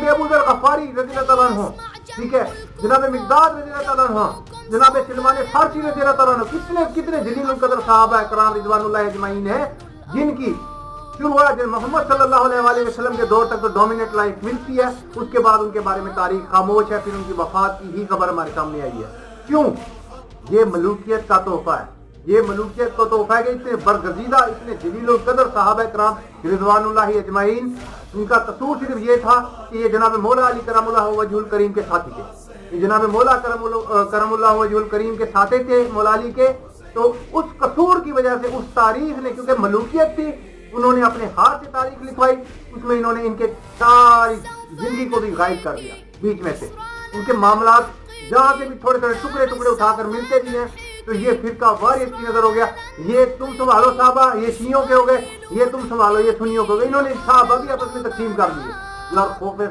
حضرت ابو ذر غفاری رضی اللہ تعالیٰ عنہ، ٹھیک ہے، جناب مقداد رضی اللہ تعالیٰ عنہ، جناب سلمان فارسی رضی اللہ تعالیٰ عنہ، کتنے جلیل القدر صحابہ کرام رضوان اللہ اجمعین ہیں جن کی شروعات محمد صلی اللہ علیہ وآلہ وسلم کے دور تک تو ڈومینیٹ لائف ملتی ہے، اس کے بعد ان کے بارے میں تاریخ خاموش ہے، پھر ان کی وفات کی ہی خبر ہمارے سامنے آئی ہے. کیوں؟ یہ ملوکیت کا تحفہ ہے، یہ ملوکیت کا تحفہ ہے کہ اتنے برگزیدہ، اتنے جلیل القدر صحابہ کرام رضوان اللہ اجمعین، ان کا قصور صرف یہ تھا کہ یہ جناب مولا علی کرم اللہ وجہ الکریم کے ساتھی تھے، یہ جناب مولا کرم اللہ وجہ الکریم کے ساتھی تھے مولا علی کے. تو اس قصور کی وجہ سے اس تاریخ نے، کیونکہ ملوکیت تھی، انہوں نے اپنے ہاتھ سے تاریخ لکھوائی، اس میں انہوں نے ان کے ساری زندگی کو بھی غائب کر دیا بیچ میں سے. ان کے معاملات جہاں سے بھی تھوڑے تھوڑے ٹکڑے اٹھا کر ملتے بھی ہیں. تو یہ فرقہ واریت کی نظر ہو گیا، یہ تم سنبھالو صحابہ، یہ شیعوں کے ہو گئے، یہ تم سنبھالو یہ سنیوں کے ہو گئے. انہوں نے صحابہ بھی آپس میں تقسیم کر دیے. خوف